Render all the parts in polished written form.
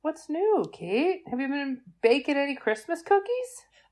What's new, Kate? Have you been baking any Christmas cookies?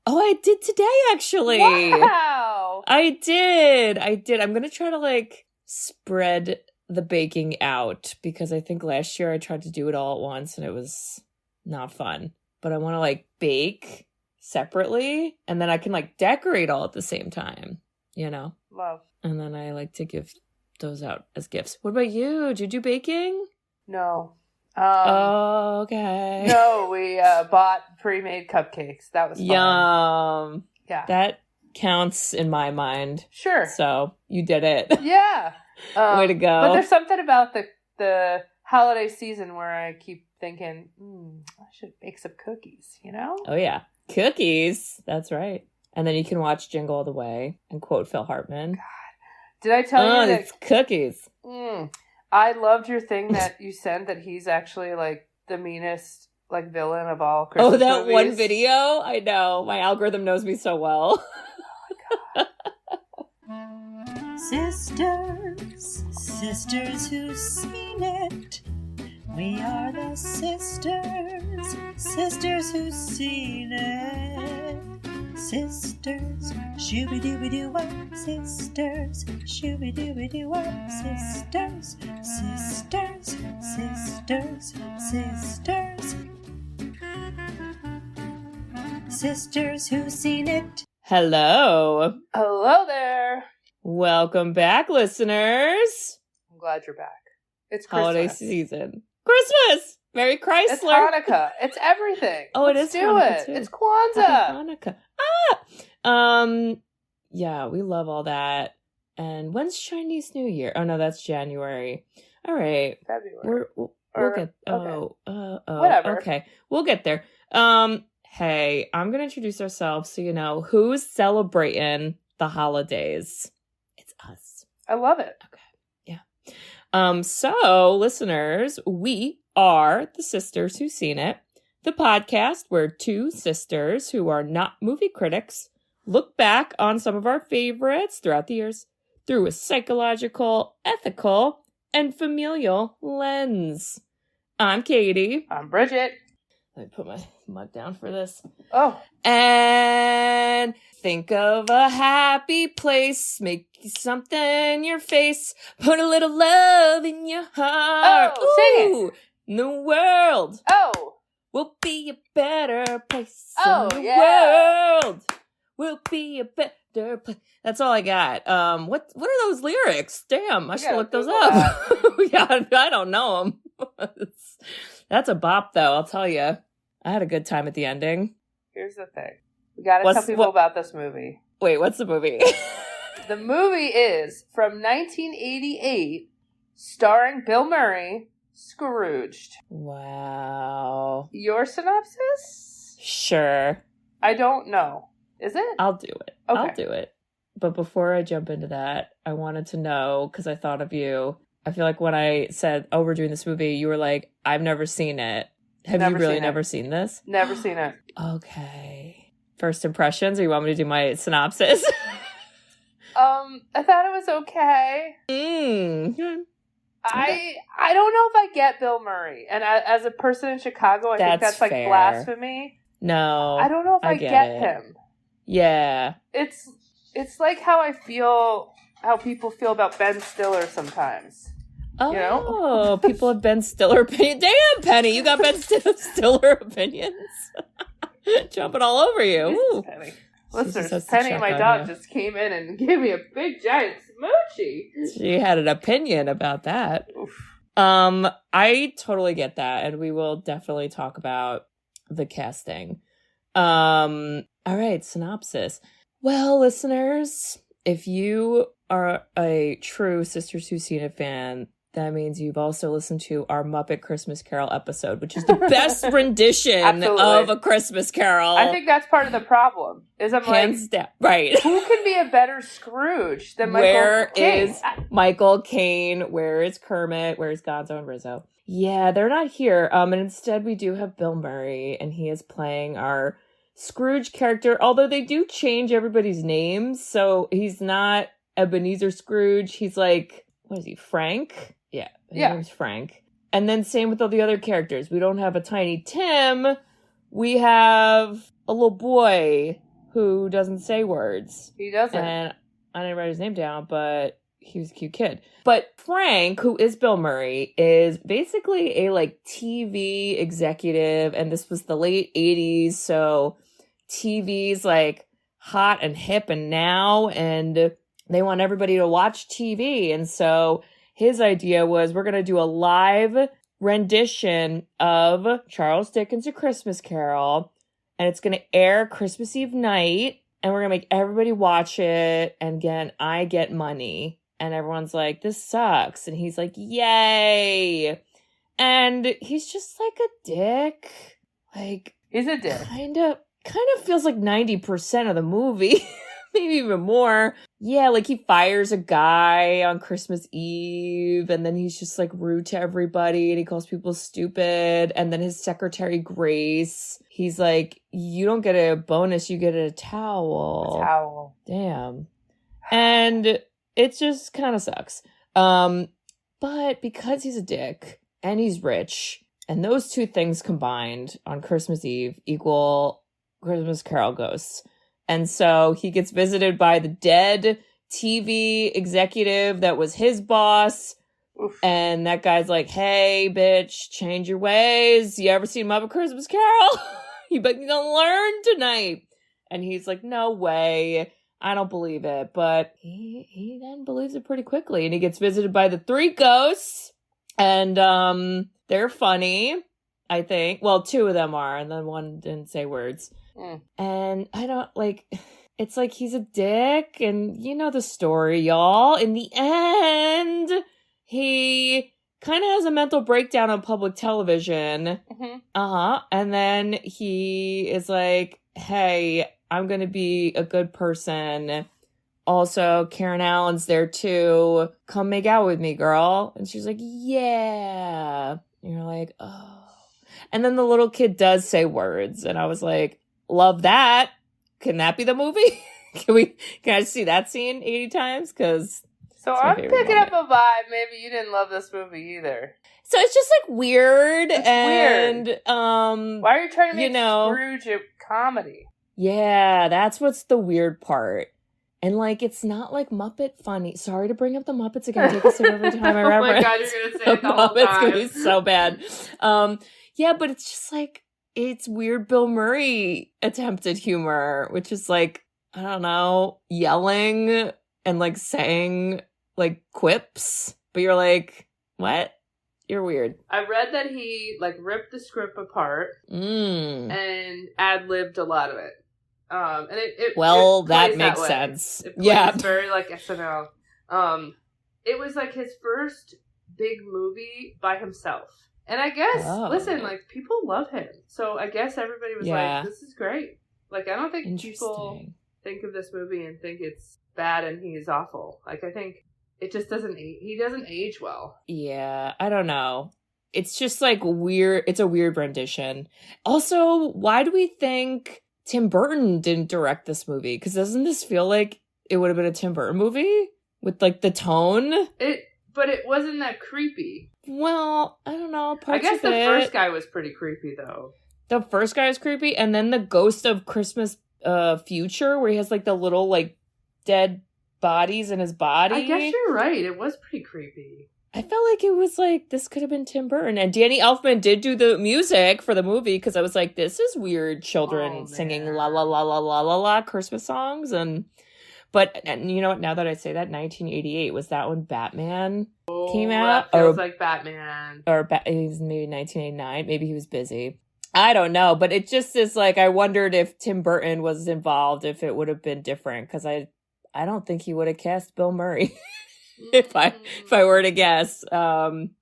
Oh, I did today, actually. Wow! I did. I'm going to try to, spread the baking out because I think last year I tried to do it all at once and it was not fun. But I want to, bake separately and then I can, decorate all at the same time, Love. And then I like to give those out as gifts. What about you? Did you do baking? No. Okay. No, we bought pre-made cupcakes. That was fun. Yum. Yeah. That counts in my mind. Sure. So you did it. Yeah. Way to go. But there's something about the holiday season where I keep thinking, I should bake some cookies, Oh, yeah. Cookies. That's right. And then you can watch Jingle All the Way and quote Phil Hartman. God. Did I tell you that? It's cookies. I loved your thing that you sent that he's actually the meanest villain of all Christmas movies. Oh, that one video? I know. My algorithm knows me so well. Oh my God. Sisters who've seen it. We are the sisters who've seen it. Sisters, shooby-dooby-doo-wop, sisters, shooby-dooby-doo-wop, sisters, sisters who've seen it. Hello. Hello there. Welcome back, listeners. I'm glad you're back. It's Christmas. Holiday season. Christmas! Merry Chrysler. It's Hanukkah. It's everything. Oh, Let's it is do Hanukkah it. too. It's Kwanzaa. Hanukkah. Yeah, we love all that. And when's Chinese New Year? Oh no, that's January. All right. February. We'll get. Whatever. Okay, we'll get there. Hey, I'm gonna introduce ourselves so you know who's celebrating the holidays. It's us. I love it. Okay. Yeah. So listeners, we are the Sisters Who've Seen It, the podcast where two sisters who are not movie critics look back on some of our favorites throughout the years through a psychological, ethical, and familial lens. I'm Katie. I'm Bridget. Let me put my mug down for this. Oh. And think of a happy place. Make something in your face. Put a little love in your heart. Oh, sing it. The world will be a better place. Oh, the yeah. world will be a better place. That's all I got. What are those lyrics? Damn, I should look those up. Yeah, I don't know them. That's a bop, though, I'll tell you. I had a good time at the ending. Here's the thing. We gotta tell people about this movie. Wait, what's the movie? The movie is from 1988, starring Bill Murray, Scrooged. Wow. Your synopsis? Sure. I don't know. Is it? I'll do it. Okay. I'll do it. But before I jump into that, I wanted to know, because I thought of you. I feel like when I said, we're doing this movie, you were like, I've never seen it. Have you really never seen this? Never seen it. Okay. First impressions, or you want me to do my synopsis? I thought it was okay. I don't know if I get Bill Murray. And as a person in Chicago, I think that's fair. Blasphemy. No. I don't know if I get him. Yeah. It's like how people feel about Ben Stiller sometimes. Oh, people have Ben Stiller opinions. Damn, Penny, you got Ben Stiller opinions. Jumping all over you. Ooh. Penny. Listeners, Penny, my dog, just came in and gave me a big giant smoochie. She had an opinion about that. Oof. I totally get that, and we will definitely talk about the casting. All right, synopsis. Well, listeners, if you are a true Sisters Who've Seen It fan, that means you've also listened to our Muppet Christmas Carol episode, which is the best rendition of A Christmas Carol. I think that's part of the problem. Is I'm hands down, right? Who can be a better Scrooge than Michael Caine? Where is Michael Caine? Where is Kermit? Where is Gonzo and Rizzo? Yeah, they're not here. And instead we do have Bill Murray, and he is playing our Scrooge character, although they do change everybody's names. So he's not Ebenezer Scrooge. He's like, what is he, Frank? Yeah, his name's Frank. And then same with all the other characters. We don't have a Tiny Tim. We have a little boy who doesn't say words. He doesn't. And I didn't write his name down, but he was a cute kid. But Frank, who is Bill Murray, is basically a like TV executive. And this was the late 80s. So TV's like hot and hip and now. And they want everybody to watch TV. And so his idea was we're going to do a live rendition of Charles Dickens' A Christmas Carol. And it's going to air Christmas Eve night. And we're going to make everybody watch it. And again, I get money. And everyone's like, this sucks. And he's like, yay. And he's just like a dick. Like, he's a dick. Kind of feels like 90% of the movie. Maybe even more. Yeah, like he fires a guy on Christmas Eve and then he's just like rude to everybody and he calls people stupid. And then his secretary, Grace, he's like, you don't get a bonus, you get a towel. A towel. Damn. And it just kind of sucks. But because he's a dick and he's rich, and those two things combined on Christmas Eve equal Christmas Carol ghosts. And so he gets visited by the dead TV executive that was his boss. Oof. And that guy's like, hey, bitch, change your ways. You ever seen Muppet Christmas Carol? You bet you're gonna learn tonight. And he's like, no way. I don't believe it. But he then believes it pretty quickly. And he gets visited by the three ghosts. And they're funny, I think. Well, two of them are. And then one didn't say words. And I don't like, it's like he's a dick and you know the story, y'all. In the end, he kind of has a mental breakdown on public television. Mm-hmm. And then he is like, hey, I'm going to be a good person. Also, Karen Allen's there too. Come make out with me, girl. And she's like, yeah. And you're like, oh. And then the little kid does say words. And I was like, love that. Can that be the movie? Can I see that scene 80 times? Because so I'm picking up a vibe. Maybe you didn't love this movie either. So it's just like weird. It's weird. Why are you trying to make Scrooge a comedy? Yeah, that's what's the weird part. And like, it's not like Muppet funny. Sorry to bring up the Muppets again. Take a sip every time I reference. Oh my God, you're gonna say it the whole Muppets time. Gonna be so bad. Yeah, but it's just like, it's weird Bill Murray attempted humor, which is like, I don't know, yelling and like saying like quips, but you're like, what? You're weird. I read that he like ripped the script apart and ad-libbed a lot of it. And it that makes sense. It plays very like SNL. It was like his first big movie by himself. And I guess, listen, like, people love him. So I guess everybody was like, this is great. Like, I don't think people think of this movie and think it's bad and he's awful. Like, I think it just he doesn't age well. Yeah, I don't know. It's just, like, weird. It's a weird rendition. Also, why do we think Tim Burton didn't direct this movie? Because doesn't this feel like it would have been a Tim Burton movie? With, like, the tone? But it wasn't that creepy. Well, I don't know. I guess the first guy was pretty creepy, though. The first guy was creepy, and then the Ghost of Christmas Future, where he has, like, the little, like, dead bodies in his body. I guess you're right. It was pretty creepy. I felt like it was, like, this could have been Tim Burton. And Danny Elfman did do the music for the movie, because I was like, this is weird children singing la la la la la la la Christmas songs, But you know what? Now that I say that, 1988 was that when Batman came out. That feels like Batman. Or it was maybe 1989. Maybe he was busy. I don't know, but it just is like I wondered if Tim Burton was involved, if it would have been different, because I don't think he would have cast Bill Murray if I were to guess.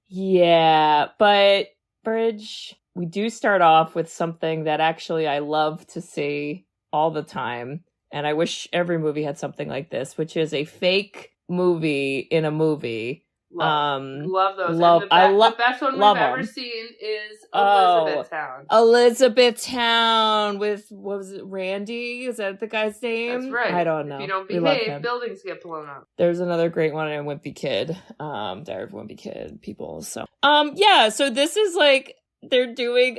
Yeah, but Bridge, we do start off with something that actually I love to see all the time. And I wish every movie had something like this, which is a fake movie in a movie Love those. Love, and the best one we've ever seen is Elizabethtown. Elizabethtown with, what was it, Randy? Is that the guy's name? That's right. I don't know. If you don't behave, buildings get blown up. There's another great one in Wimpy Kid. Diary of Wimpy Kid people. So, yeah, so this is like, they're doing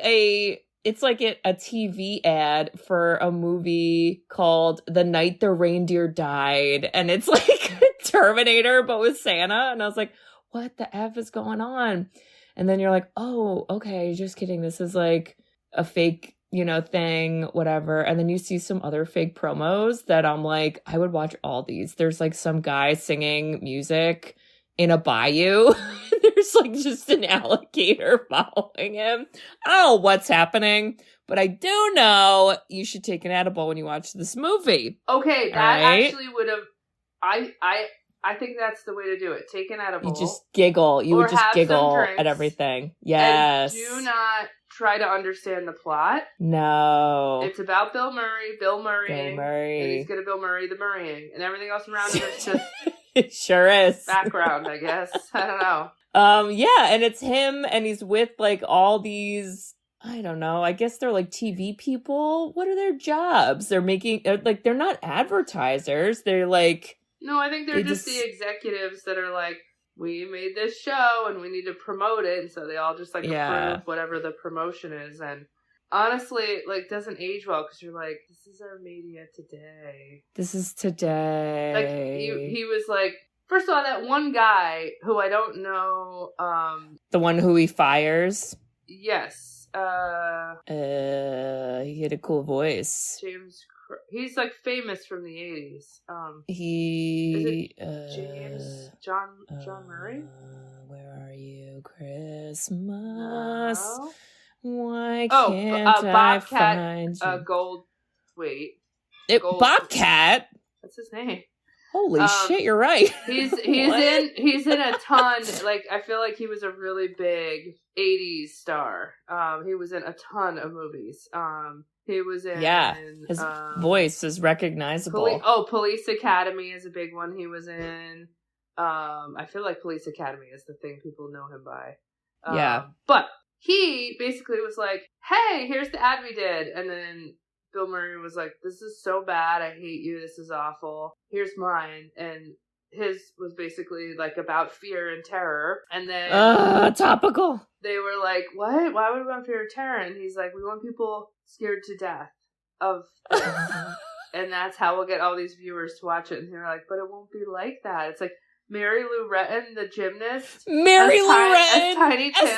it's like a TV ad for a movie called The Night the Reindeer Died. And it's like Terminator, but with Santa. And I was like, what the F is going on? And then you're like, oh, okay, just kidding. This is like a fake, thing, whatever. And then you see some other fake promos that I'm like, I would watch all these. There's like some guy singing music in a bayou. There's like just an alligator following him. I don't know what's happening, but I do know you should take an edible when you watch this movie. Okay, that actually would have. I think that's the way to do it. Take an edible. You just giggle. You would just giggle at everything. Yes. And do not try to understand the plot. No. It's about Bill Murray. Bill Murray. And he's going to Bill Murray the Murraying. And everything else around him is just... It sure is. Background, I guess. I don't know. Yeah, and it's him, and he's with, like, all these, I don't know, I guess they're, like, TV people. What are their jobs? They're they're not advertisers. They're, like... No, I think they're just the executives that are, like, we made this show, and we need to promote it, and so they all just, like, approve whatever the promotion is, and... Honestly, like, doesn't age well, because you're like, this is our media today. This is today. Like, he was like, first of all, that one guy, who I don't know, the one who he fires? Yes. He had a cool voice. He's, like, famous from the 80s. John Murray? Where are you, Christmas? No. Why can't I find you? Goldthwait. Bobcat? That's his name. Holy shit, you're right. He's in a ton. Like, I feel like he was a really big 80s star. He was in a ton of movies. He was in... Yeah, his voice is recognizable. Police Academy is a big one he was in. I feel like Police Academy is the thing people know him by. Yeah. But... he basically was like, hey, here's the ad we did. And then Bill Murray was like, this is so bad. I hate you. This is awful. Here's mine. And his was basically like about fear and terror. And then... topical. They were like, what? Why would we want fear and terror? And he's like, we want people scared to death of this. And that's how we'll get all these viewers to watch it. And they're like, but it won't be like that. It's like... Mary Lou Retton, the gymnast. Mary Lou Retton. As Tiny Tim.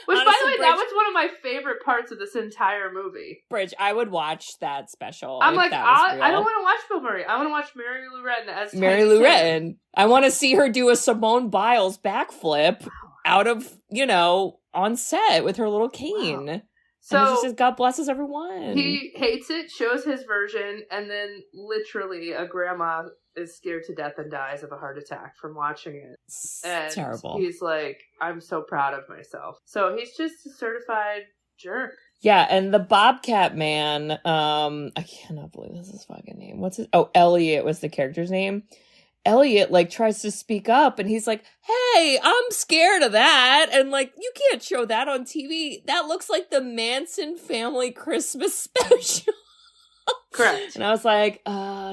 Which, by the way, that was one of my favorite parts of this entire movie. Bridge, I would watch that special. I'm like, I don't want to watch Bill Murray. I want to watch Mary Lou Retton as Mary Lou Retton. I want to see her do a Simone Biles backflip out of, on set with her little cane. Wow. So just says, God blesses everyone. He hates it, shows his version, and then literally a grandma is scared to death and dies of a heart attack from watching it. And terrible. He's like, I'm so proud of myself. So he's just a certified jerk. Yeah, and the Bobcat man, I cannot believe this is his fucking name. What's his? Oh, Elliot was the character's name. Elliot, like, tries to speak up, and he's like, hey, I'm scared of that, and, like, you can't show that on TV. That looks like the Manson Family Christmas special. Correct. And I was like,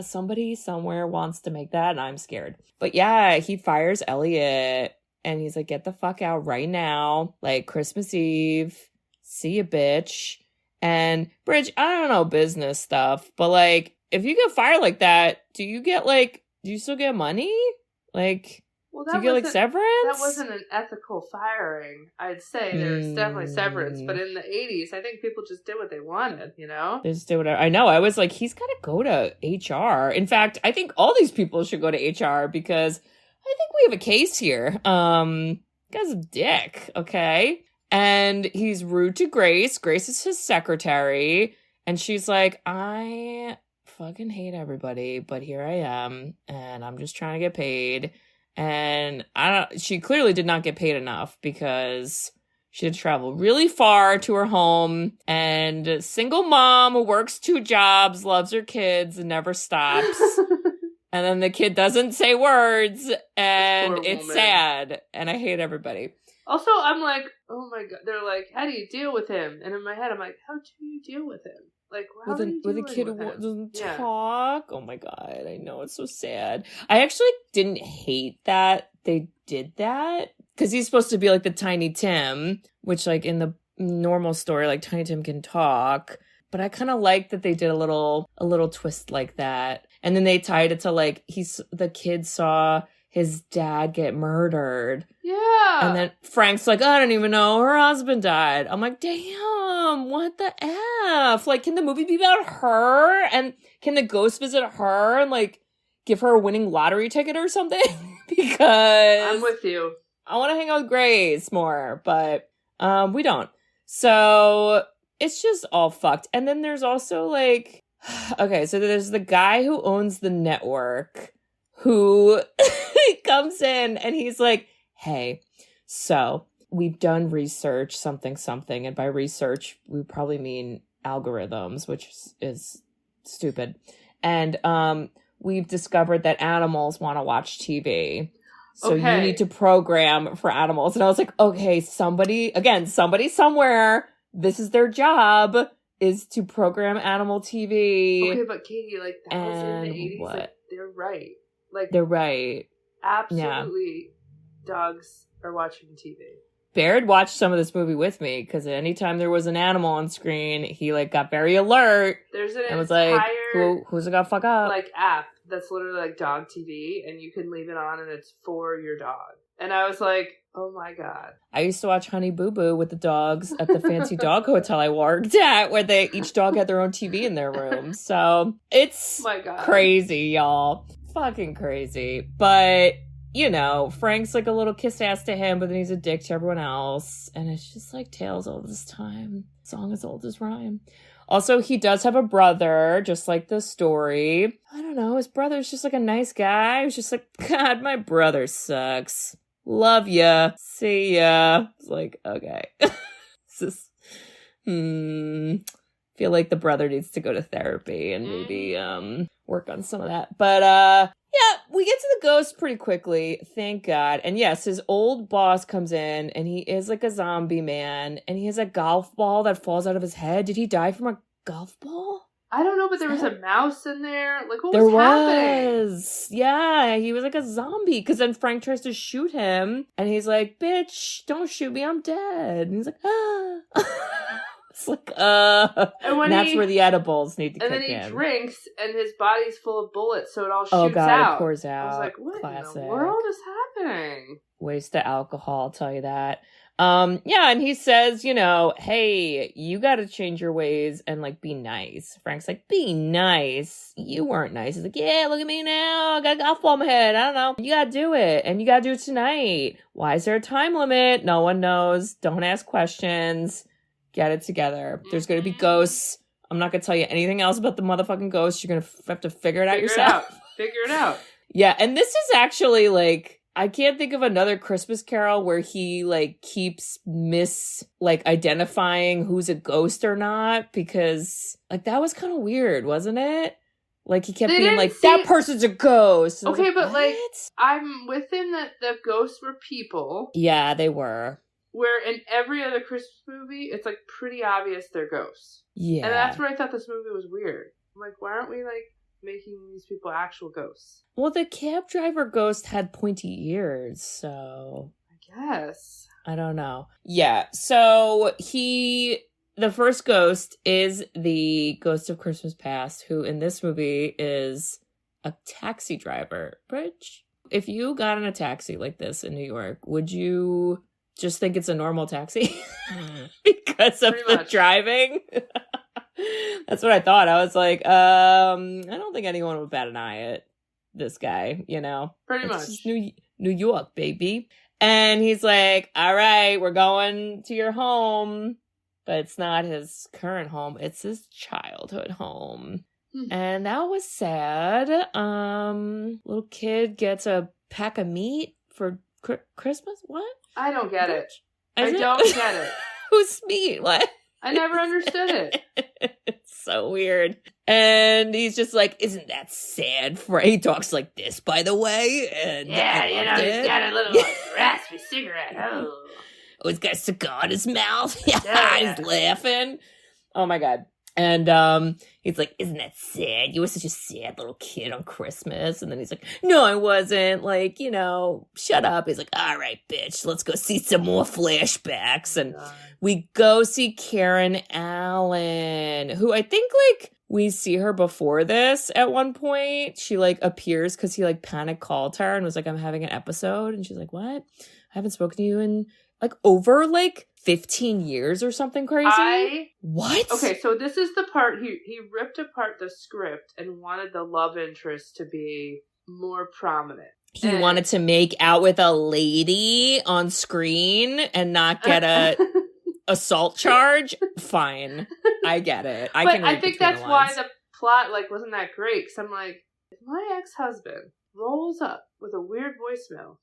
somebody somewhere wants to make that, and I'm scared. But yeah, he fires Elliot, and he's like, get the fuck out right now. Like, Christmas Eve. See ya, bitch. And, Bridge, I don't know business stuff, but, like, if you get fired like that, do you still get money? Like, do you get, like, severance? That wasn't an ethical firing. I'd say there's definitely severance. But in the 80s, I think people just did what they wanted, They just did whatever. I know. I was like, he's got to go to HR. In fact, I think all these people should go to HR because I think we have a case here. Guy's a dick, okay? And he's rude to Grace. Grace is his secretary. And she's like, I fucking hate everybody, but here I am, and I'm just trying to get paid. And she clearly did not get paid enough because she had to travel really far to her home, and a single mom who works 2 jobs, loves her kids, and never stops. And then the kid doesn't say words, and it's woman. sad, and I hate everybody. Also, I'm like, oh my God. They're like, how do you deal with him? And in my head, I'm like, how do you deal with him? Like, how are you dealing with a kid with who him? doesn't talk? Oh my God, I know, it's so sad. I actually didn't hate that they did that, because he's supposed to be like the Tiny Tim, which like in the normal story, like Tiny Tim can talk. But I kind of like that they did a little twist like that. And then they tied it to like, the kid saw his dad get murdered. Yeah. And then Frank's like, I don't even know, her husband died. I'm like, damn, what the F? Like, can the movie be about her? And can the ghost visit her and like give her a winning lottery ticket or something? Because I'm with you. I want to hang out with Grace more, but we don't. So it's just all fucked. And then there's also like, okay, so there's the guy who owns the network who comes in and he's like, hey, so we've done research, something. And by research, we probably mean algorithms, which is stupid. And we've discovered that animals want to watch TV. So you need to program for animals. And I was like, okay, somebody somewhere, this is their job, is to program animal TV. Okay, but Katie, like, that was in the 80s. Like, they're right. Like, they're right. Absolutely. Yeah. Dogs are watching TV. Baird watched some of this movie with me, because anytime there was an animal on screen, he, like, got very alert. There's an and was entire, like, who's it gonna fuck up? like, app that's literally, like, dog TV, and you can leave it on, and it's for your dog. And I was like, oh my God. I used to watch Honey Boo Boo with the dogs at the fancy dog hotel I worked at, where each dog had their own TV in their room. So it's crazy, y'all. Fucking crazy. But, you know, Frank's like a little kiss ass to him, but then he's a dick to everyone else. And it's just like tales all this time. Song as old as rhyme. Also, he does have a brother, just like the story. I don't know, his brother's just like a nice guy. He's just like, God, my brother sucks. Love ya. See ya. It's like, okay. Feel like the brother needs to go to therapy and maybe work on some of that. But yeah, we get to the ghost pretty quickly, thank God. And yes, his old boss comes in and he is like a zombie man, and he has a golf ball that falls out of his head. Did he die from a golf ball? I don't know, but there was a mouse in there. Like, what was happening? Yeah, he was like a zombie. Because then Frank tries to shoot him, and he's like, bitch, don't shoot me, I'm dead. And he's like, ah. It's like, and that's where the edibles need to kick in. And then he drinks, and his body's full of bullets, so it all shoots out. Oh, God, it pours out. I was like, what Classic. in the world is happening? Waste of alcohol, I'll tell you that. Yeah, and he says, you know, hey, you gotta change your ways and, like, be nice. Frank's like, be nice? You weren't nice. He's like, yeah, look at me now. I got a golf ball in my head. I don't know. You gotta do it, and you gotta do it tonight. Why is there a time limit? No one knows. Don't ask questions. Get it together. There's gonna be ghosts. I'm not gonna tell you anything else about the motherfucking ghosts. You're gonna have to figure it out yourself. Figure it out. Yeah, and this is actually, like, I can't think of another Christmas Carol where he, like, keeps identifying who's a ghost or not, because, like, that was kind of weird, wasn't it? Like, he kept being like, that person's a ghost. And okay, but, like, I'm with him that the ghosts were people. Yeah, they were. Where in every other Christmas movie, it's, like, pretty obvious they're ghosts. Yeah. And that's where I thought this movie was weird. I'm like, why aren't we, like, making these people actual ghosts? Well, the cab driver ghost had pointy ears, so I guess. I don't know. Yeah, so the first ghost is the ghost of Christmas Past, who in this movie is a taxi driver. Bridget, if you got in a taxi like this in New York, would you just think it's a normal taxi? Because of the driving? That's what I thought. I was like, I don't think anyone would bat an eye at this guy, you know? Pretty much. Just New York, baby. And he's like, all right, we're going to your home. But it's not his current home. It's his childhood home. And that was sad. Little kid gets a pack of meat for Christmas? What? I don't get it. I don't get it. Who's meat? What? I never understood it. It's so weird. And he's just like, isn't that sad? He talks like this, by the way. And he's got a little raspy cigarette. Oh, he's got a cigar in his mouth. He's laughing. Oh my God. And he's like, isn't that sad? You were such a sad little kid on Christmas. And then he's like, no, I wasn't. Like, shut up. He's like, all right, bitch, let's go see some more flashbacks. And we go see Karen Allen, who I think, like, we see her before this at one point. She, like, appears because he, like, panic called her and was like, I'm having an episode. And she's like, what? I haven't spoken to you in, like, over, like, 15 years or something crazy? What? Okay, so this is the part, he ripped apart the script and wanted the love interest to be more prominent. He wanted to make out with a lady on screen and not get a assault charge? Fine. I get it. I think that's why the plot, like, wasn't that great. Because I'm like, if my ex-husband rolls up with a weird voicemail,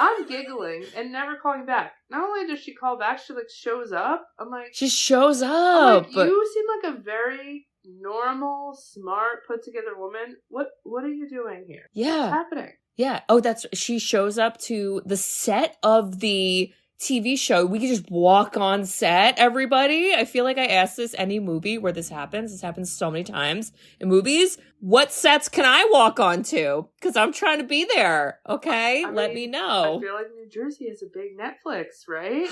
I'm giggling and never calling back. Not only does she call back, she, like, shows up. I'm like... She shows up! I'm like, you seem like a very normal, smart, put-together woman. What are you doing here? Yeah. What's happening? Yeah. Oh, she shows up to the set of the TV show. We can just walk on set, everybody. I feel like I asked this any movie where this happens. This happens so many times in movies. What sets can I walk on to? Because I'm trying to be there. Okay? Let me know. I feel like New Jersey is a big Netflix, right?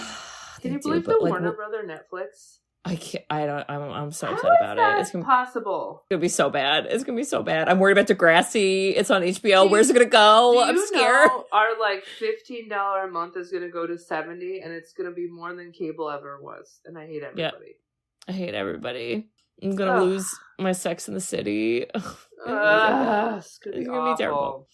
Can you believe the Warner Brother Netflix? I can't. I'm so upset about it. It's possible. It's gonna be so bad. It's gonna be so bad. I'm worried about Degrassi. It's on HBO. Where's it gonna go? I'm scared. Our like $15 a month is gonna go to $70, and it's gonna be more than cable ever was. And I hate everybody. Yeah. I hate everybody. I'm gonna lose my Sex in the City. It's gonna be terrible.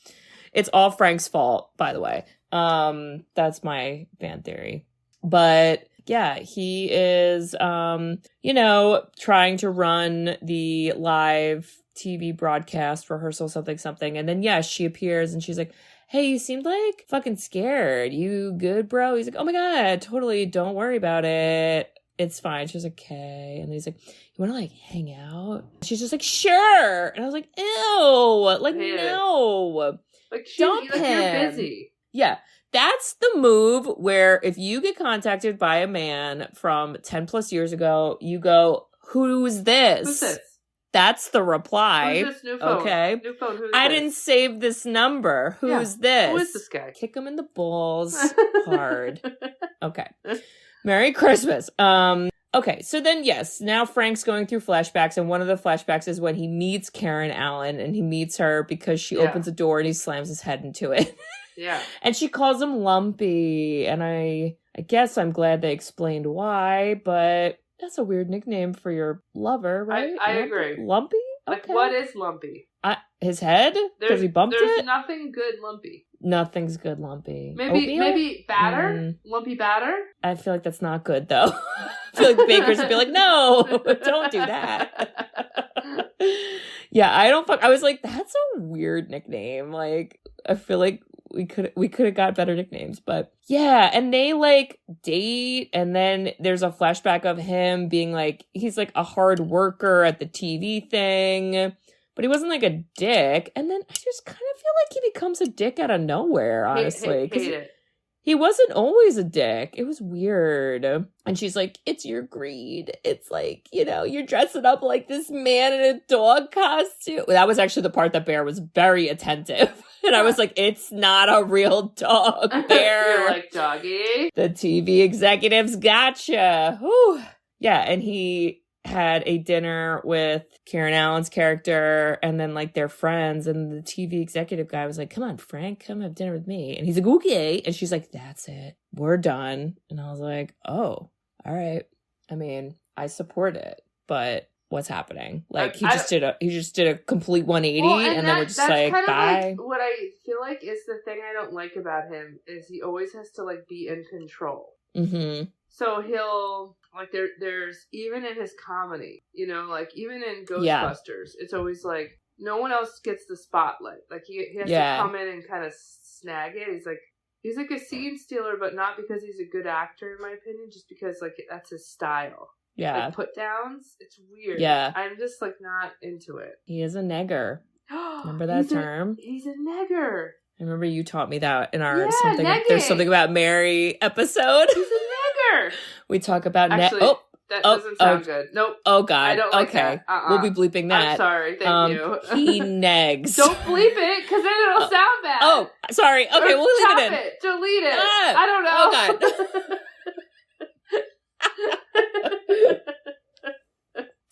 It's all Frank's fault, by the way. That's my fan theory. But yeah, he is, trying to run the live TV broadcast rehearsal, something. And then, she appears and she's like, hey, you seemed like fucking scared. You good, bro? He's like, oh my God, totally. Don't worry about it. It's fine. She's like, okay. And he's like, you want to, like, hang out? She's just like, sure. And I was like, ew. Like, no. Like, dump him. You're busy. Yeah. That's the move where if you get contacted by a man from 10 plus years ago, you go, who's this? Who's this? That's the reply. Who's this new phone? Okay. New phone. Who's I this? Didn't save this number. Who's this? Who is this guy? Kick him in the balls hard. Okay. Merry Christmas. Okay, so then, yes, now Frank's going through flashbacks, and one of the flashbacks is when he meets Karen Allen, and he meets her because she opens a door and he slams his head into it. Yeah. And she calls him Lumpy, and I guess I'm glad they explained why, but that's a weird nickname for your lover, right? I agree. Lumpy? Okay. Like, what is Lumpy? His head? Because he bumped it? There's nothing good Lumpy. Nothing's good Lumpy. Maybe batter? Lumpy batter? I feel like that's not good, though. I feel like bakers would be like, no, don't do that. Yeah, I was like, that's a weird nickname. Like, I feel like we could have got better nicknames, but yeah. And they like date, and then there's a flashback of him being like, he's like a hard worker at the TV thing, but he wasn't like a dick. And then I just kind of feel like he becomes a dick out of nowhere, honestly. Hate it. He wasn't always a dick. It was weird. And she's like, it's your greed. It's like, you're dressing up like this man in a dog costume. That was actually the part that Bear was very attentive. And I was like, it's not a real dog, Bear. You're like, doggy. The TV executives gotcha. Whew. Yeah, and he had a dinner with Karen Allen's character and then like their friends, and the TV executive guy was like, come on, Frank, come have dinner with me. And he's like, okay. And she's like, that's it. We're done. And I was like, oh, all right. I mean, I support it, but what's happening? Like he just did a complete 180 and then we're just like, bye. Like what I feel like is the thing I don't like about him is he always has to like be in control. Mm-hmm. So he'll like there's even in his comedy, like even in Ghostbusters, it's always like no one else gets the spotlight. Like he has to come in and kind of snag it. He's like a scene stealer, but not because he's a good actor, in my opinion, just because like that's his style. Yeah. Like, put downs. It's weird. Yeah. I'm just, like, not into it. He is a negger. Remember that term? He's a negger. I remember you taught me that in our negging. There's something about Mary episode. He's a negger. We talk about Actually, that doesn't sound good. Nope. Oh God. I don't like okay. that. We'll be bleeping that. I'm sorry. Thank you. He negs. Don't bleep it, because then it'll sound bad. Oh, sorry. Okay, or we'll leave it in. It. Delete it. Ah, I don't know. Oh God.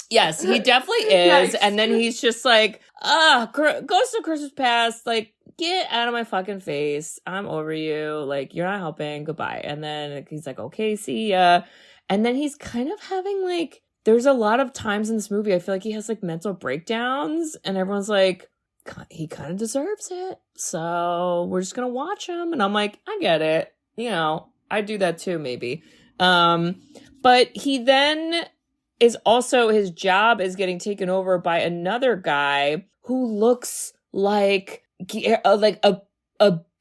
Yes, he definitely is. Yikes. And then he's just like, Ghost of Christmas Past, like, get out of my fucking face. I'm over you. Like, you're not helping. Goodbye. And then he's like, okay, see ya. And then he's kind of having, like, there's a lot of times in this movie, I feel like he has, like, mental breakdowns. And everyone's like, he kind of deserves it. So we're just going to watch him. And I'm like, I get it. You know, I do that too, maybe. But he then is also, his job is getting taken over by another guy who looks like a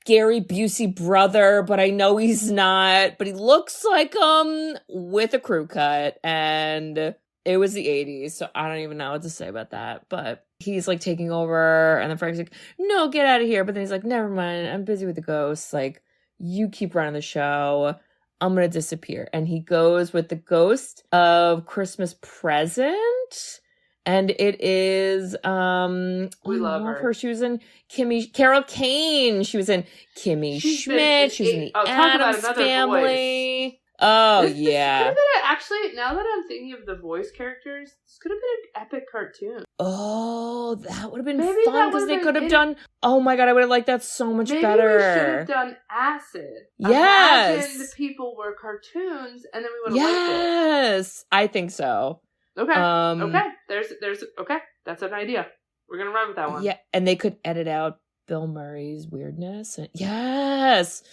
Gary Busey brother, but I know he's not, but he looks like with a crew cut, and it was the 80s, so I don't even know what to say about that. But he's like taking over, and then Frank's like, no, get out of here. But then he's like, never mind, I'm busy with the ghosts, like, you keep running the show, I'm gonna disappear. And he goes with the Ghost of Christmas Present. And it is, we love her. She was in Carol Kane. She was in Kimmy Schmidt. She was in the Addams Family. Voice. Oh, this yeah. Could have been actually, now that I'm thinking of the voice characters, this could have been an epic cartoon. Oh, that would have been Maybe fun, because they could have done, oh my God, I would have liked that so much better. Maybe we should have done Acid. Yes. Imagine the people were cartoons, and then we would have liked it. Yes, I think so. Okay. Okay. There's okay. That's an idea. We're gonna run with that one. Yeah, and they could edit out Bill Murray's weirdness. Yes.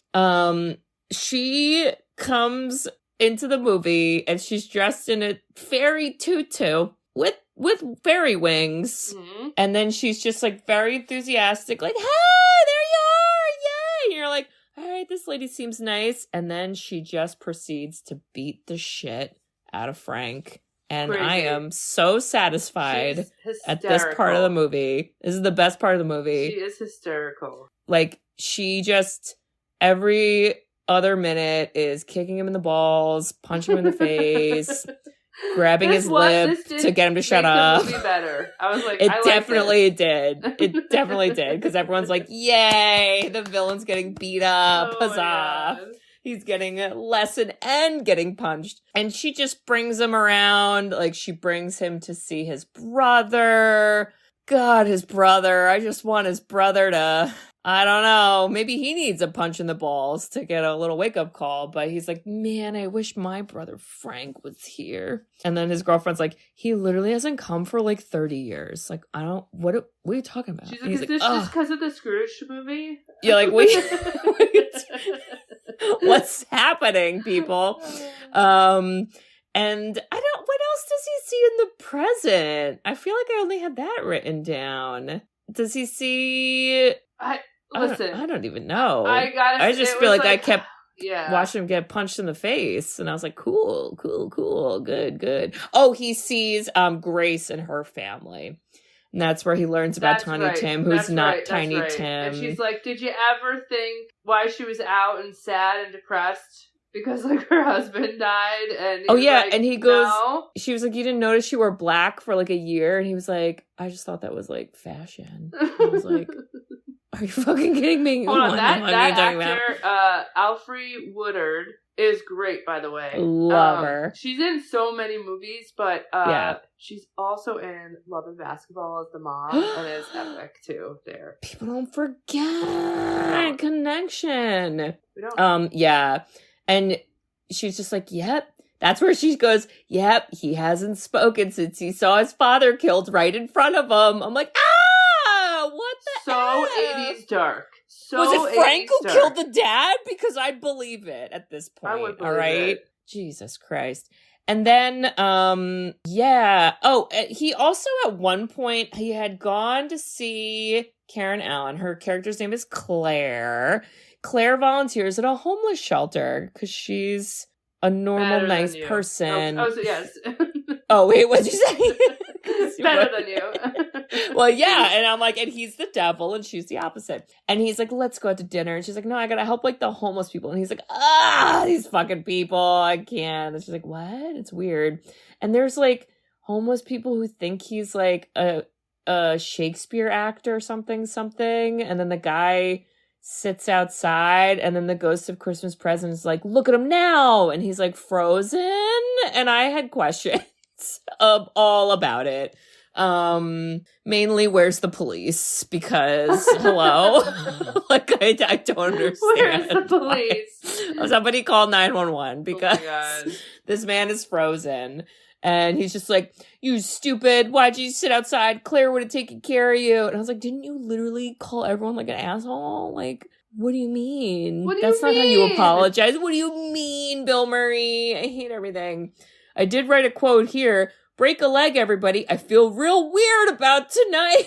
She comes into the movie and she's dressed in a fairy tutu with fairy wings. Mm-hmm. And then she's just like very enthusiastic, like, hey, there you are, yay! And you're like, all right, this lady seems nice. And then she just proceeds to beat the shit out of Frank. And Crazy. I am so satisfied at this part of the movie. This is the best part of the movie. She is hysterical. Like, she just, every other minute is kicking him in the balls, punching him in the face, grabbing his lip to get him to shut up. Be better. I was like, it definitely did. It definitely did. Because everyone's like, yay, the villain's getting beat up. Oh Huzzah. He's getting a lesson and getting punched. And she just brings him around. Like, she brings him to see his brother. God, his brother. I just want his brother to, I don't know, maybe he needs a punch in the balls to get a little wake-up call. But he's like, man, I wish my brother Frank was here. And then his girlfriend's like, he literally hasn't come for like 30 years. Like, I don't, what are you talking about? She's like, is this just because of the Scrooge movie? Yeah, like, wait. What's happening, people? And what else does he see in the present? I feel like I only had that written down. Does he see? I don't even know. I just feel like I kept watching him get punched in the face, and I was like, cool, good. Oh, he sees Grace and her family. And that's where he learns about Tiny Tim, who's not Tiny Tim. And she's like, did you ever think why she was out and sad and depressed? Because, like, her husband died. And like, and he goes, no. She was like, you didn't notice she wore black for, like, a year? And he was like, I just thought that was, like, fashion. I was like, are you fucking kidding me? Hold on, that actor, Alfre Woodard, is great, by the way. Love her. She's in so many movies, but she's also in Love and Basketball as the mom, and is epic too. There, people don't forget connection. We don't. Yeah, and she's just like, yep. That's where she goes, yep. He hasn't spoken since he saw his father killed right in front of him. I'm like, what the F? 80s dark. Was it Frank who killed the dad? Because I'd believe it at this point. I would believe all right? it. Jesus Christ. And then, yeah. Oh, he also at one point, he had gone to see Karen Allen. Her character's name is Claire. Claire volunteers at a homeless shelter because she's a normal, Better nice than you. person. Oh, so yes. Oh, wait, what'd you say? Better than you. Well, yeah. And I'm like, and he's the devil and she's the opposite. And he's like, let's go out to dinner. And she's like, no, I gotta help like the homeless people. And he's like, these fucking people. I can't. And she's like, what? It's weird. And there's like homeless people who think he's like a Shakespeare actor or something. And then the guy sits outside, and then the ghost of Christmas Present is like, look at him now. And he's like frozen. And I had questions all about it. Mainly, where's the police? Because hello, like I don't understand. Where's the police? Somebody called 911 because this man is frozen. And he's just like, you stupid, why'd you sit outside? Claire would have taken care of you. And I was like, didn't you literally call everyone like an asshole? Like, what do you mean? That's not how you apologize. What do you mean, Bill Murray? I hate everything. I did write a quote here. Break a leg, everybody. I feel real weird about tonight.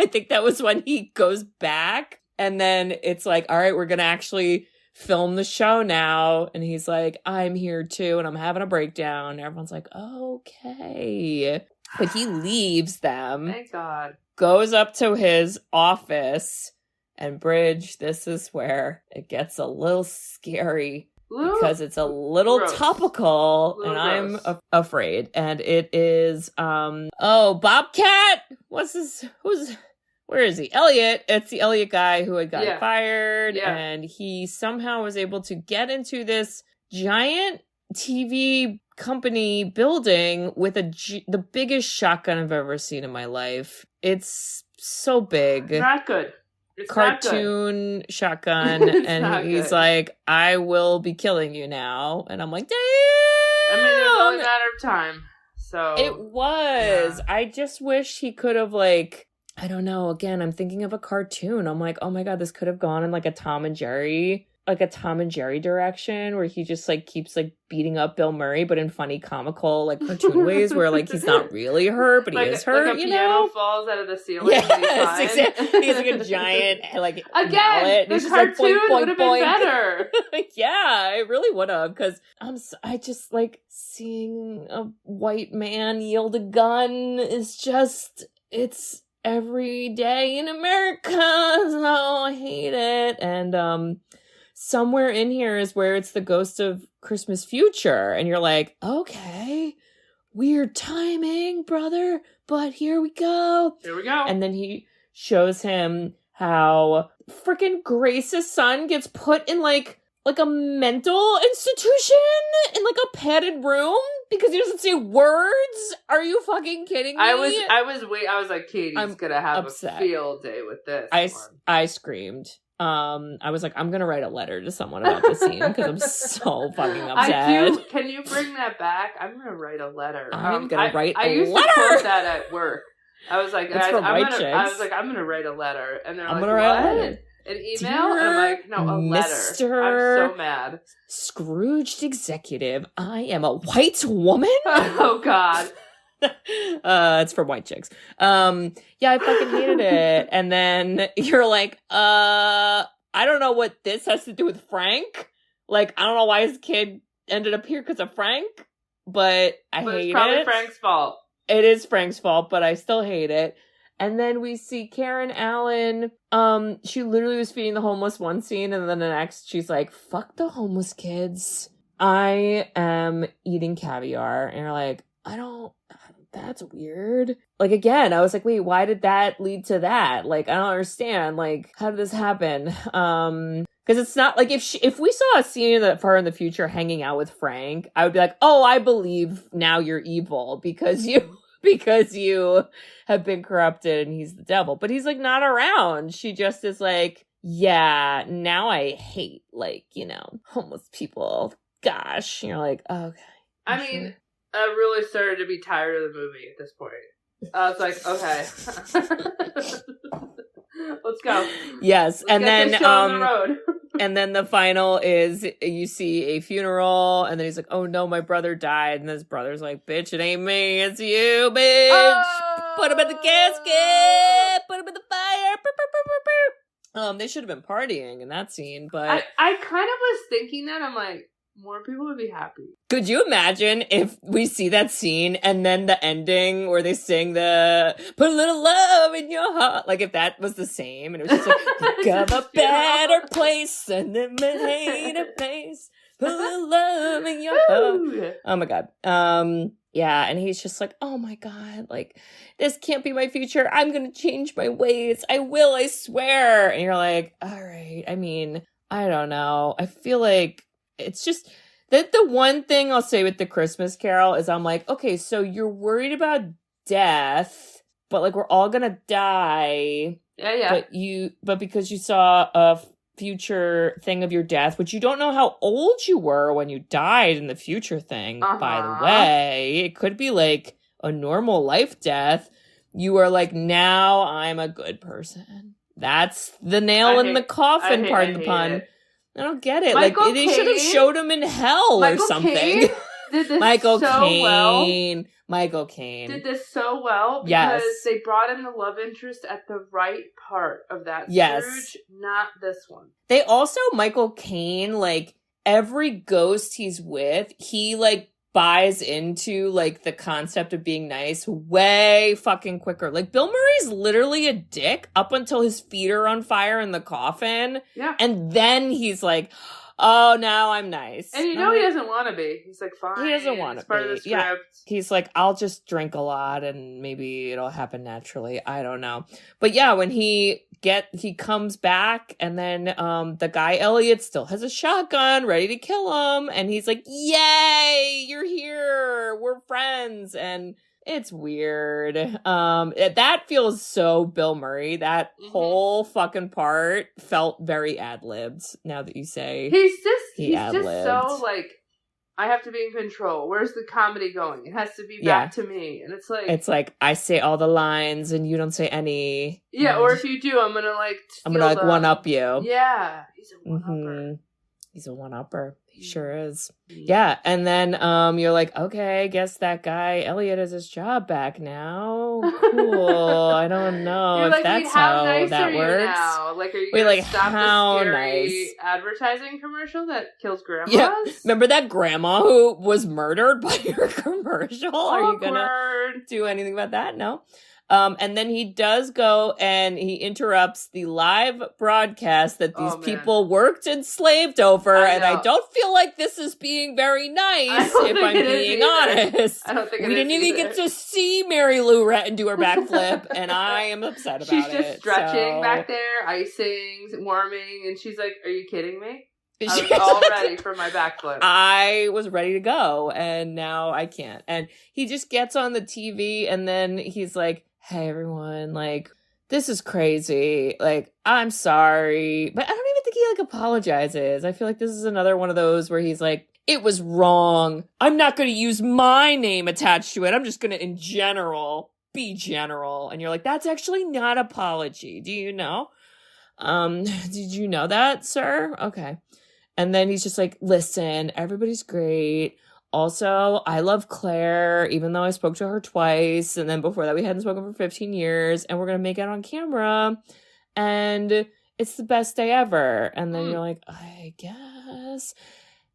I think that was when he goes back. And then it's like, all right, we're going to actually film the show now. And he's like, I'm here too, and I'm having a breakdown. Everyone's like, okay. But he leaves them. Thank God. Goes up to his office, and Bridge, this is where it gets a little scary. Because it's a little topical, and I'm afraid. And it is, Bobcat? Where is he? Elliot. It's the Elliot guy who had gotten fired. Yeah. And he somehow was able to get into this giant TV company building with the biggest shotgun I've ever seen in my life. It's so big. Not good. It's cartoon shotgun. And he's like, I will be killing you now. And I'm like, damn! I mean, it was only a matter of time. So it was. Yeah. I just wish he could have, like, I don't know. Again, I'm thinking of a cartoon. I'm like, oh my God, this could have gone in like a Tom and Jerry direction where he just like keeps like beating up Bill Murray, but in funny, comical, like cartoon ways where like he's not really hurt, but he is hurt. Like a piano falls out of the ceiling. Yes, exactly. He's like a giant, like again. The cartoon would have been better. Yeah, it really would have, because I just like seeing a white man yield a gun is just it's every day in America, so I hate it. And somewhere in here is where it's the ghost of Christmas Future, and you're like, okay, weird timing, brother, but here we go. And then he shows him how freaking Grace's son gets put in like a mental institution in like a padded room because he doesn't say words. Are you fucking kidding me? I was like, Katie's gonna have upset. A field day with this. I screamed. I was like, I'm gonna write a letter to someone about this scene because I'm so fucking upset. Can you bring that back? I'm gonna write a letter. I'm gonna write a letter. I used to quote that at work. I was like, guys, I'm gonna write a letter, and they're like, write a letter. An email? And I'm like, no, a letter. I'm so mad. Scrooged executive, I am a white woman? Oh, God. It's for white chicks. Yeah, I fucking hated it. And then you're like, I don't know what this has to do with Frank. Like, I don't know why his kid ended up here because of Frank, but I hate it. It's probably Frank's fault. It is Frank's fault, but I still hate it. And then we see Karen Allen. She literally was feeding the homeless one scene, and then the next she's like, fuck the homeless kids. I am eating caviar. And you're like, that's weird. Like, again, I was like, wait, why did that lead to that? Like, I don't understand. Like, how did this happen? Because it's not like if we saw a scene that far in the future hanging out with Frank, I would be like, oh, I believe now you're evil because you have been corrupted and he's the devil. But he's like not around. She just is like, yeah, now I hate, like, homeless people. Gosh. And you're like, oh, okay. I mean, I really started to be tired of the movie at this point. I was like, okay. Let's go. Yes. Let's get this show on the road. And then the final is you see a funeral, and then he's like, oh no, my brother died. And his brother's like, bitch, it ain't me, it's you, bitch. Oh! Put him in the casket. Put him in the fire. They should have been partying in that scene, but I kind of was thinking that. I'm like, more people would be happy. Could you imagine if we see that scene and then the ending where they sing the "Put a little love in your heart"? Like if that was the same, and it was just like, "Think of a better place and then maintain a place. Put a little love in your heart." Oh my God. Yeah, and he's just like, "Oh my God, like this can't be my future. I'm gonna change my ways. I will, I swear." And you're like, all right. I mean, I don't know. I feel like it's just that the one thing I'll say with the Christmas Carol is I'm like, okay, so you're worried about death, but like we're all gonna die. Yeah. But because you saw a future thing of your death, which you don't know how old you were when you died in the future thing, by the way. It could be like a normal life death. You are like, now I'm a good person. That's the nail in the coffin, pardon the pun. I don't get it. They should have showed him in hell or something. Kane did this Michael Kane. Michael Kane did this so well because they brought in the love interest at the right part of that Scrooge, not this one. They also, Michael Caine, like, every ghost he's with, he, like, buys into, like, the concept of being nice way fucking quicker. Like, Bill Murray's literally a dick up until his feet are on fire in the coffin. Yeah. And then he's like, oh, now I'm nice. And he doesn't want to be. He's like, fine. He doesn't want to be. Part of the script. Yeah. He's like, I'll just drink a lot and maybe it'll happen naturally. I don't know. But yeah, when he comes back and then the guy Elliot still has a shotgun ready to kill him. And he's like, yay, you're here. We're friends. And it's weird. That feels so Bill Murray. That whole fucking part felt very ad-libbed, now that you say he's just so like, I have to be in control. Where's the comedy going? It has to be back to me. And it's like I say all the lines and you don't say any. Yeah, or if you do, I'm gonna one up you. Yeah. He's a one-upper. He's a one-upper. He sure is. Yeah, and then you're like, okay, I guess that guy Elliot has his job back now. Cool. I don't know if that's how that works. Now? Like, are you gonna stop the scary advertising commercial that kills grandmas? Yeah. Remember that grandma who was murdered by your commercial? Awkward. Are you gonna do anything about that? No. And then he does go and he interrupts the live broadcast that these people worked and slaved over. And I don't feel like this is being very nice, if I'm being honest. I don't think we didn't even get to see Mary Lou Retton do her backflip, and I am upset about it. She's just stretching back there, icing, warming, and she's like, are you kidding me? I was all ready for my backflip. I was ready to go, and now I can't. And he just gets on the TV, and then he's like, hey, everyone, like, this is crazy. Like, I'm sorry. But I don't even think he, like, apologizes. I feel like this is another one of those where he's like, it was wrong. I'm not going to use my name attached to it. I'm just going to, in general, be general. And you're like, that's actually not apology. Do you know? Did you know that, sir? Okay. And then he's just like, listen, everybody's great. Also, I love Claire, even though I spoke to her twice. And then before that, we hadn't spoken for 15 years. And we're going to make it on camera. And it's the best day ever. And then you're like, I guess.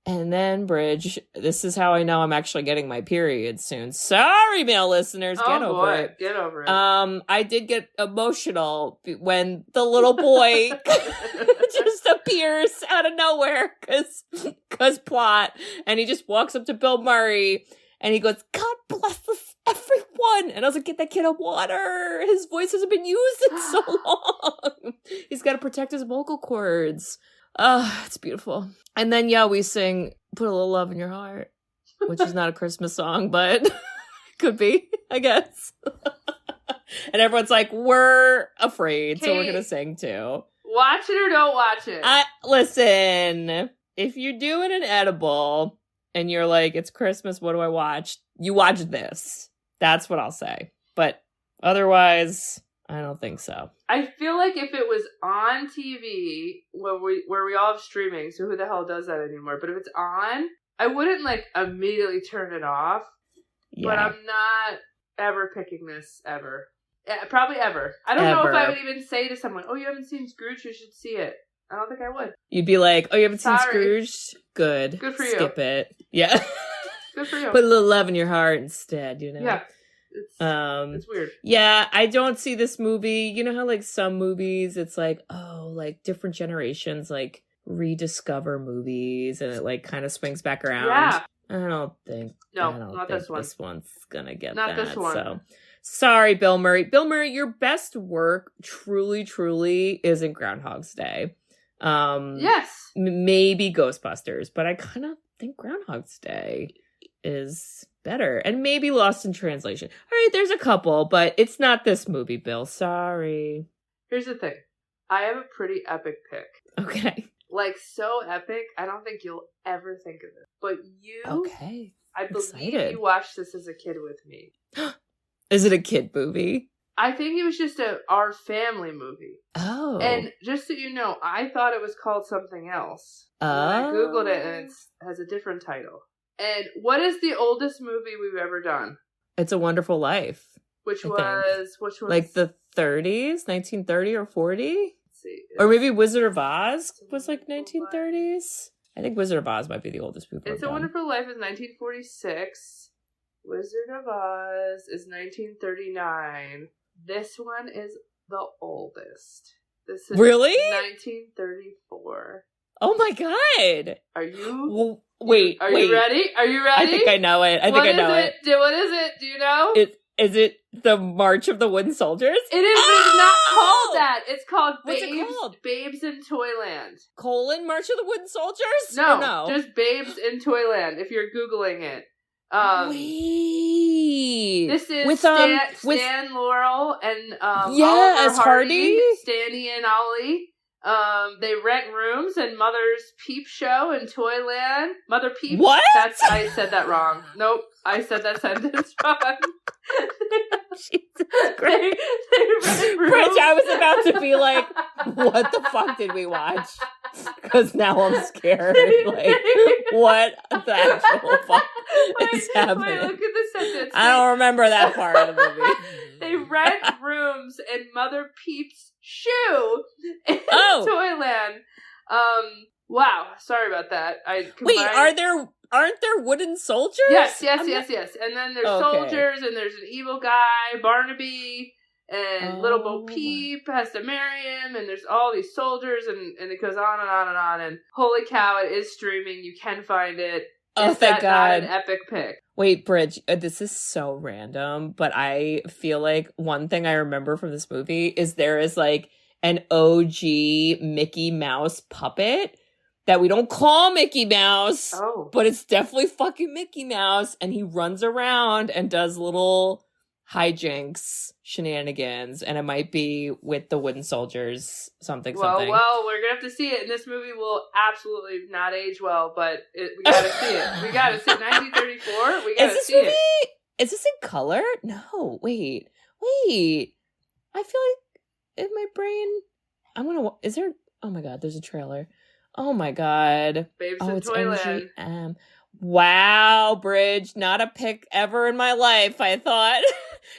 And then, Bridge, this is how I know I'm actually getting my period soon. Sorry, male listeners. Get over it. Get over it. I did get emotional when the little boy just appears out of nowhere because plot. And he just walks up to Bill Murray and he goes, God bless us, everyone. And I was like, get that kid a water. His voice hasn't been used in so long. He's got to protect his vocal cords. It's beautiful. And then, we sing Put a Little Love in Your Heart, which is not a Christmas song, but could be, I guess. And everyone's like, we're afraid, so we're going to sing too. Watch it or don't watch it. Listen, if you're doing an edible and you're like, it's Christmas, what do I watch? You watch this. That's what I'll say. But otherwise, I don't think so. I feel like if it was on TV, where we all have streaming, so who the hell does that anymore? But if it's on, I wouldn't like immediately turn it off. Yeah. But I'm not ever picking this ever. Yeah, probably ever. I don't know if I would even say to someone, oh, you haven't seen Scrooge, you should see it. I don't think I would. You'd be like, oh, you haven't seen Sorry. Scrooge? Good. Good for you. Skip it. Yeah. Good for you. Put a little love in your heart instead, you know? Yeah. It's weird. Yeah, I don't see this movie. You know how, like, some movies, it's like, oh, like, different generations, like, rediscover movies, and it, like, kind of swings back around. Yeah. I don't think this one. This one's gonna get not that. This one. So, sorry, Bill Murray. Bill Murray, your best work, truly, truly, is in Groundhog's Day. Yes. Maybe Ghostbusters, but I kind of think Groundhog's Day is better, and maybe Lost in Translation. All right, there's a couple, but it's not this movie, Bill. Sorry. Here's the thing. I have a pretty epic pick. Okay. Like, so epic, I don't think you'll ever think of it. But you... Okay. I believe Excited. you watched this as a kid with me. Is it a kid movie? I think it was just our family movie. Oh. And just so you know, I thought it was called something else. And I Googled it, and it has a different title. And what is the oldest movie we've ever done? It's a Wonderful Life. Which was... Like the 30s? 1930 or 40? Let's see. Or maybe Wizard of Oz was like 1930s? I think Wizard of Oz might be the oldest movie. It's a Wonderful Life is 1946. Wizard of Oz is 1939. This one is the oldest. This is really 1934. Oh my god! Are you? Wait. Are you ready? Are you ready? I think I know it. What is it? Do you know? Is it the March of the Wooden Soldiers? It is. But it's not called that. It's called What's Babes. it called? Babes in Toyland. March of the Wooden Soldiers? No, just Babes in Toyland. If you're Googling it. Wait. This is with Stan Laurel and as Hardy, Stanny and Ollie. They rent rooms in Mother's Peep Show in Toyland. Mother Peep. What? I said that wrong. Nope, I said that sentence wrong. Jesus Christ. They rent rooms. Bridge, I was about to be like, what the fuck did we watch? Because now I'm scared. Like, what the actual fuck is happening? Wait, look at the sentence. I don't remember that part of the movie. They rent rooms in Mother Peep's shoe in Toyland. Wow, sorry about that. Wait, aren't there wooden soldiers? Yes. And then there's soldiers, and there's an evil guy, Barnaby, and Little Bo Peep has to marry him, and there's all these soldiers, and it goes on and on and on, and holy cow, it is streaming. You can find it. Oh, thank God. Not an epic pick? Wait, Bridge, this is so random, but I feel like one thing I remember from this movie is there is like an OG Mickey Mouse puppet that we don't call Mickey Mouse, but it's definitely fucking Mickey Mouse, and he runs around and does little hijinks, shenanigans, and it might be with the wooden soldiers, something. Well, we're gonna have to see it, and this movie will absolutely not age well, but we gotta see it. We gotta see it. 1934. We gotta see it. Is this in color? No, wait. I feel like in my brain, is there? Oh my god, there's a trailer. Oh my god. Babes in Toyland. MGM. Wow, Bridge, not a pick ever in my life, I thought.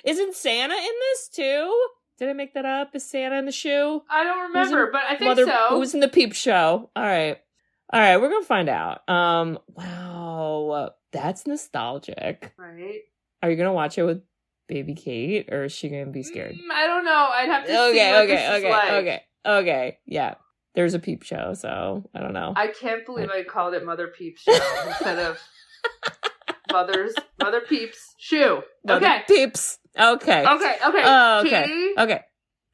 Isn't Santa in this too? Did I make that up? Is Santa in the shoe? I don't remember, but I think so. Who's in the Peep Show? All right, we're gonna find out. Wow, that's nostalgic. Right. Are you gonna watch it with baby Kate, or is she gonna be scared? I don't know. I'd have to see what this is like. Okay, yeah. There's a Peep Show, so I don't know. I can't believe I called it Mother Peep Show instead of Mother Peep's shoe. Mother Peeps. Okay. Katie, okay.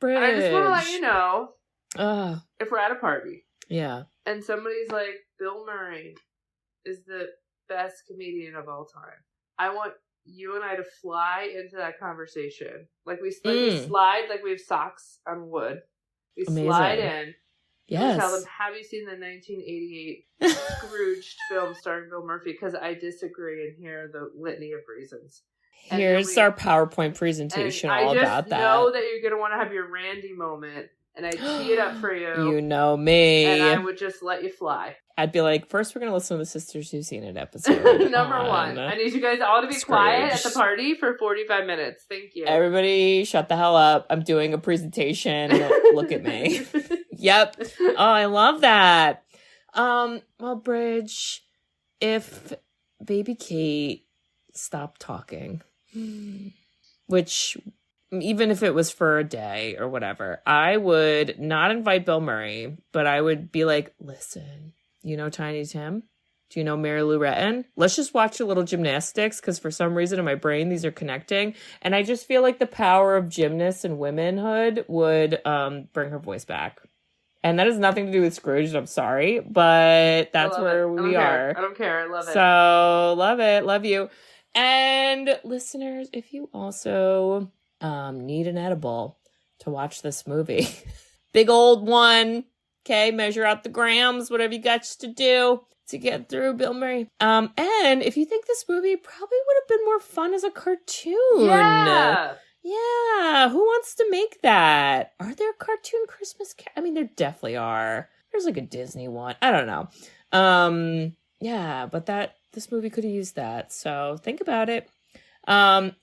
Bridge. I just want to let you know, if we're at a party, and somebody's like, Bill Murray is the best comedian of all time, I want you and I to fly into that conversation. Like we slide, like we have socks on wood. We slide in. Yes. Tell them, have you seen the 1988 Scrooged film starring Bill Murphy? Because I disagree, and here are the litany of reasons. Here's our PowerPoint presentation all about that. I know that you're going to want to have your Randy moment, and I tee it up for you. You know me. And I would just let you fly. I'd be like, first we're going to listen to the Sisters Who've Seen It episode. Number one. I need you guys all to be quiet at the party for 45 minutes. Thank you. Everybody shut the hell up. I'm doing a presentation. Look at me. Yep. Oh, I love that. Well, Bridge, if baby Kate stopped talking, which even if it was for a day or whatever, I would not invite Bill Murray, but I would be like, listen, you know Tiny Tim? Do you know Mary Lou Retton? Let's just watch a little gymnastics, because for some reason in my brain these are connecting. And I just feel like the power of gymnasts and womanhood would bring her voice back. And that has nothing to do with Scrooge, I'm sorry, but that's where we are. I don't care. I love it. So, love it. Love you. And listeners, if you also need an edible to watch this movie, big old one, okay, measure out the grams, whatever you got to do to get through Bill Murray. And if you think this movie probably would have been more fun as a cartoon. Yeah. Who wants to make that? Are there cartoon Christmas? I mean, there definitely are. There's like a Disney one. I don't know. Yeah, but this movie could have used that. So think about it. And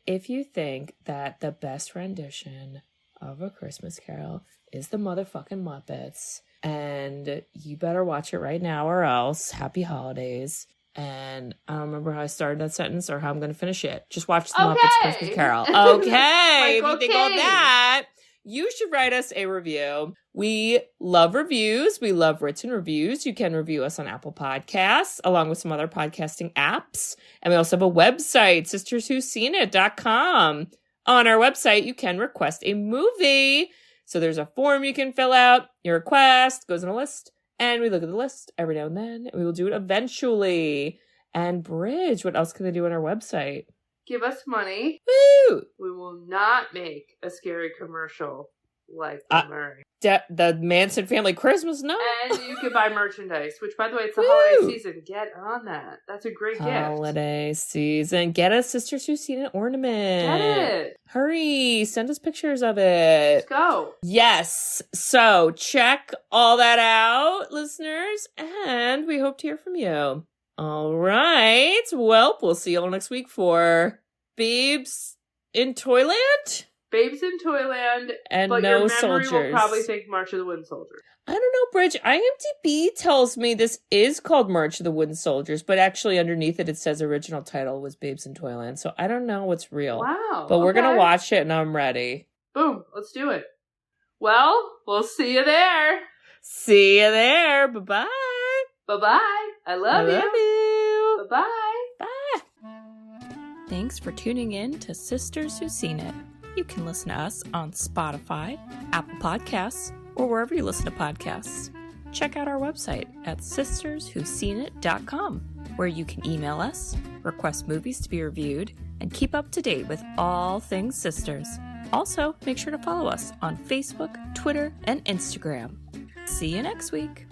if you think that the best rendition of A Christmas Carol is the motherfucking Muppets, and you better watch it right now or else. Happy holidays. And I don't remember how I started that sentence or how I'm going to finish it. Just watch the Muppets Christmas Carol. Okay. If you think all that, you should write us a review. We love reviews. We love written reviews. You can review us on Apple Podcasts, along with some other podcasting apps. And we also have a website, sisterswhoseenit.com. On our website, you can request a movie. So there's a form you can fill out. Your request goes in a list. And we look at the list every now and then. And we will do it eventually. And Bridge, what else can they do on our website? Give us money. Woo! We will not make a scary commercial like Bill Murray. The Manson Family Christmas, no. And you can buy merchandise, which, by the way, it's the holiday season. Get on that. That's a great gift. Holiday season. Get a Sisters Who've Seen It ornament. Get it. Hurry. Send us pictures of it. Let's go. Yes. So check all that out, listeners. And we hope to hear from you. All right. Well, we'll see you all next week for Babes in Toyland. Babes in Toyland, and but no your memory soldiers. will probably think March of the Wooden Soldiers. I don't know, Bridge. IMDb tells me this is called March of the Wooden Soldiers, but actually underneath it says original title was Babes in Toyland. So I don't know what's real. Wow. But we're going to watch it and I'm ready. Boom. Let's do it. Well, we'll see you there. See you there. Bye-bye. Bye-bye. I love you. Bye-bye. Bye. Thanks for tuning in to Sisters Who've Seen It. You can listen to us on Spotify, Apple Podcasts, or wherever you listen to podcasts. Check out our website at sisterswhoseenit.com, where you can email us, request movies to be reviewed, and keep up to date with all things sisters. Also, make sure to follow us on Facebook, Twitter, and Instagram. See you next week.